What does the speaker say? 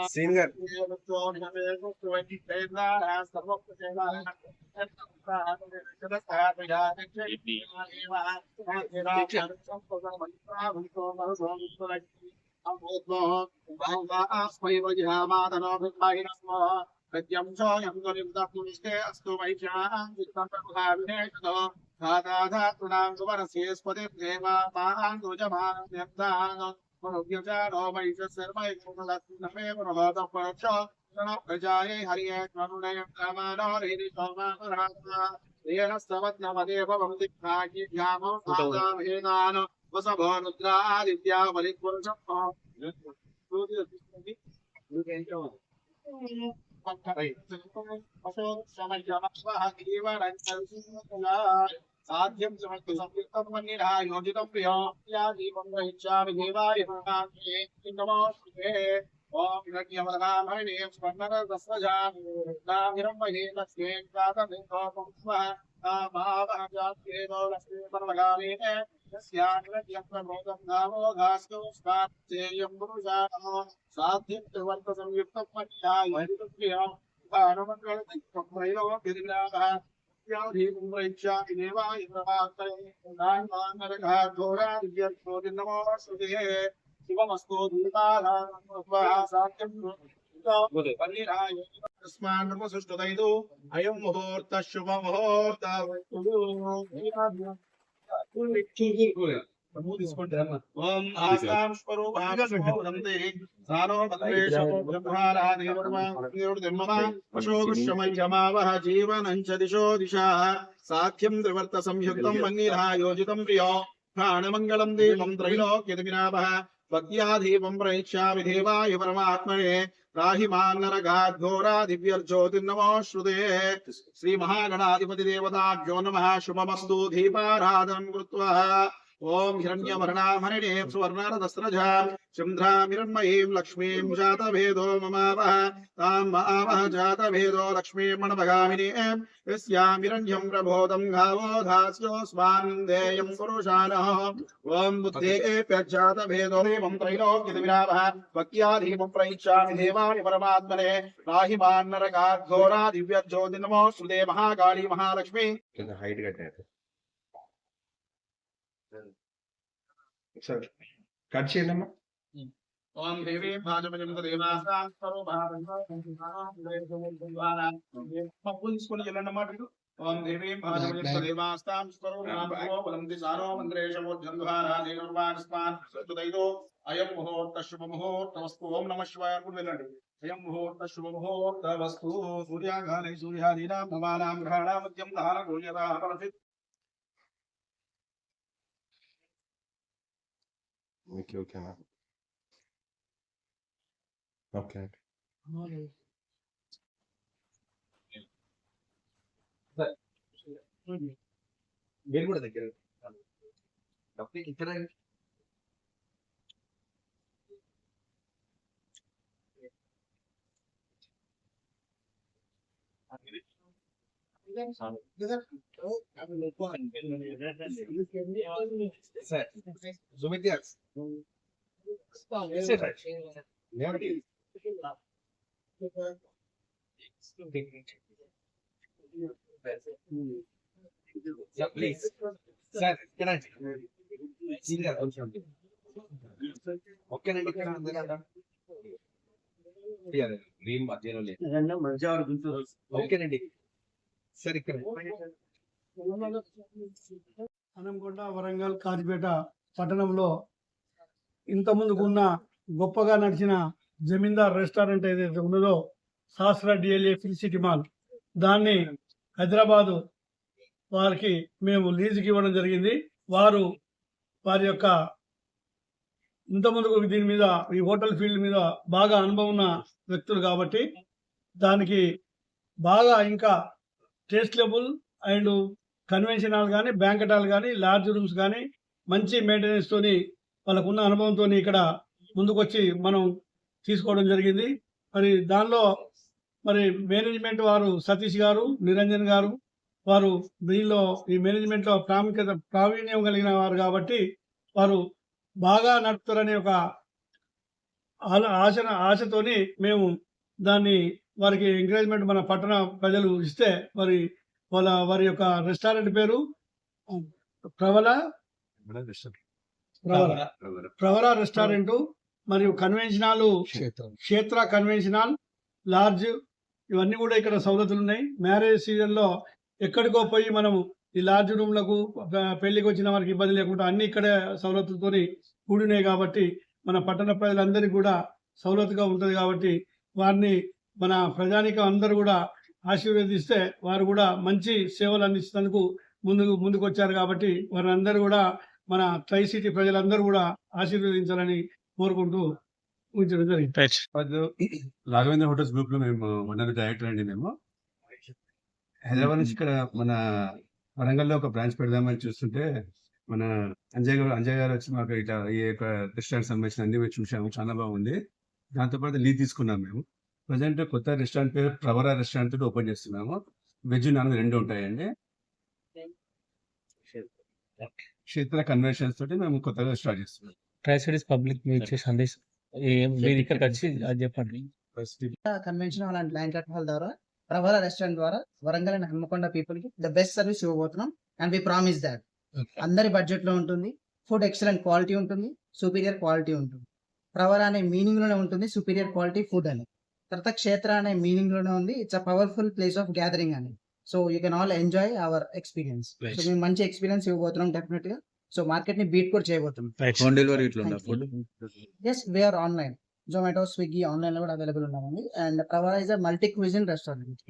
Singer. साध्यं समस्त संयुक्तं मन्निरायोजितं प्रियादीपं ग्रहीष्यामि देवाय नमोऽस्तुते ओम यज्ञवरदामहिने स्वर्णरसस्वजामिरं महे लक्ष्मीं जातमिन्दोपं स्वः कामावहजात्येनो लक्ष्मी परमगामिने यस्याग्रज्ञप्रबोधं नामो घास्तु स्वात्तेयं पुरुषाणो साध्यं च वर्त संयुक्तं मन्निरायोजितं प्रियामङ्गलतिक्रमैलोक्यदिनाः शिवमस्तु अयं मुहूर्त शुभ मुहूर्त ओम आसाम स्वरूपावदन्ते सानो भद्रेशो ब्रह्माराधेर्मा अशोकश्रमयमावह जीवनं च दिशो दिशाः साध्यं त्रिवर्त संयुक्तं मन्निरायोजितं प्रियो प्राणमङ्गलं देवं त्रैलोक्यदिनावः भक्त्याधीपं प्रयच्छामि देवाय परमात्मने राहि मान्नरघाद्घोरा दिव्यर्ज्योतिर्नमोऽश्रुते श्री महागणाधिपति देवताभ्यो नमः शुभमस्तु दीपाराधनं कृत्वा ओम हिरण्यवर्णामहरिणे सुवर्णरदस्रजां चन्द्रामिरण्मयीं लक्ष्मीं जातभेदो ममावह तां मावह जातभेदो लक्ष्मीं मणभगामिनीं यस्यामिरण्यं प्रबोधं घावो धास्योऽस्मान् देयं पुरुषाणः ओम बुद्धेऽप्यजातभेदो देवं त्रैलोक्यदिविरावः भक्त्याधीपं प्रयच्छामि देवाय परमात्मने राहि मान्नरघाद्घोरा दिव्यज्योतिर्नमोऽस्तुते महाकाली महालक्ष्मी हाइट कट सर कट చేయనమ్మా ఓం దేవీ భాజమజం దేవాసాం స్వరూపాపుల్స్కొని వెళ్ళన్నమాట ఓం దేవీ భాజమజం దేవాసాం స్వరూపాపో వలంది సారో మంత్రేశమోద్గంధారా దేవవాస్మాన్ సుదైదో అయం ముహూర్త శుభ ముహూర్తవస్తు ఓం నమః శివాయ అనుకుని వెళ్ళండి అయం ముహూర్త శుభ ముహూర్తవస్తు సూర్యాగాలై సూర్యాదీనాం భవానాం గ్రహాణాం మధ్యం ధార గోళ్యతా పరసిత్ మీకు ఓకేనా ఓకే మీరు కూడా దగ్గర డబ్బుకి ఇక్కడ ఓకేనండి సరే ఇక్కడ హనంకొండ వరంగల్ కాజిపేట పట్టణంలో ఇంతకుముందుకు ఉన్న గొప్పగా నడిచిన జమీందార్ రెస్టారెంట్ ఏదైతే ఉన్నదో శాస్త్ర డిఎల్ఏ ఫిల్ సిటీ మాల్ దాన్ని హైదరాబాదు వారికి మేము లీజుకి ఇవ్వడం జరిగింది. వారు వారి యొక్క ఇంతకుముందుకు దీని మీద ఈ హోటల్ ఫీల్డ్ మీద బాగా అనుభవం ఉన్న వ్యక్తులు కాబట్టి దానికి బాగా ఇంకా taste level and convention hall కానీ బ్యాంకెట్ హాల్ కానీ లార్జ్ రూమ్స్ కానీ మంచి మెయింటెనెన్స్ తోని వాళ్ళకున్న అనుభవంతో ఇక్కడ ముందుకొచ్చి మనం తీసుకోవడం జరిగింది. మరి దానిలో మరి మేనేజ్మెంట్ వారు సతీష్ గారు, నిరంజన్ గారు వారు దీనిలో ఈ మేనేజ్మెంట్ లో ప్రావీణ్యం కలిగిన వారు కాబట్టి వారు బాగా నడుపుతారనే ఒక ఆశతోని మేము దాన్ని వారికి ఎంకరేజ్మెంట్ మన పట్టణ ప్రజలు ఇస్తే వారి యొక్క రెస్టారెంట్ పేరు ప్రవర రెస్టారెంట్ మరియు కన్వెన్షన్ హాల్ క్షేత్ర కన్వెన్షన్ హాల్ లార్జ్ ఇవన్నీ కూడా ఇక్కడ సౌలతులు ఉన్నాయి. మ్యారేజ్ సీజన్ లో ఎక్కడికో పోయి మనం ఈ లార్జ్ రూమ్లకు పెళ్లికి వచ్చిన వారికి ఇబ్బంది లేకుండా అన్ని ఇక్కడే సౌలతులతో కూడినాయి కాబట్టి మన పట్టణ ప్రజలందరికీ కూడా సౌలతుగా ఉంటుంది కాబట్టి వారిని మన ప్రజానికం అందరూ కూడా ఆశీర్వదిస్తే వారు కూడా మంచి సేవలు అందించేందుకు ముందుకు వచ్చారు కాబట్టి వారందరూ కూడా మన ట్రై సిటీ ప్రజలందరూ కూడా ఆశీర్వదించాలని కోరుకుంటూ ఉంచడం జరిగింది. రాఘవేంద్ర హోటల్స్ గ్రూప్ లో మేము వనరు డైరెక్టర్ అండి. మేము హైదరాబాద్ నుంచి ఇక్కడ మన వరంగల్లో ఒక బ్రాంచ్ పెడదామని చూస్తుంటే మన అంజయ్ గారు వచ్చి మాకు ఇట్లా ఈ యొక్క రెస్టారెంట్ సంబంధించిన అన్ని చూసాము, చాలా బాగుంది. దాంతోపాటు లీడ్ తీసుకున్నాం. మేము ప్రజెంట్ కొత్త రెస్టారెంట్ పేరు ప్రవర రెస్టారెంట్ తోటి ఓపెన్ చేస్తున్నాము. వెజ్ నాన్ రెండు ఉంటాయండి. క్షేత్ర కన్వెన్షన్స్ తోటి మేము కొత్తగా స్టార్ట్ చేస్తున్నాం. ట్రై సిటీస్ పబ్లిక్ మీరు ఇచ్చే సందేశం మీరు ఇక్కడికి వచ్చి అది చెప్పండి. Convention hall and banquet hall ద్వారా ప్రవర రెస్టారెంట్ ద్వారా వరంగల్ అండ్ హన్మకొండ పీపుల్ కి ద బెస్ట్ సర్వీస్ ఇవ్వబోతున్నాం. అండ్ వి ప్రామిస్ దాట్ అందరి బడ్జెట్ లో ఉంటుంది. ఫుడ్ ఎక్సలెంట్ క్వాలిటీ ఉంటుంది, సుపీరియర్ క్వాలిటీ ఉంటుంది. ప్రవర అనే మీనింగ్ లోనే ఉంటుంది సుపీరియర్ క్వాలిటీ ఫుడ్ అని. తర్వాత క్షేత్ర అనే మీనింగ్ లోనే ఉంది it's a powerful place of gathering అని. So you can all enjoy our experience. So మేము మంచి ఎక్స్పీరియన్స్ ఇవ్వబోతున్నాం డెఫినెట్ గా. సో మార్కెట్ ని బీట్ కూడా చేయబోతున్నాం. హోమ్ డెలివరీ ఇట్లా food as we're online, Zomato, Swiggy online లో కూడా అవైలబుల్ ఉన్నామండి. And Pravara is a multi cuisine restaurant.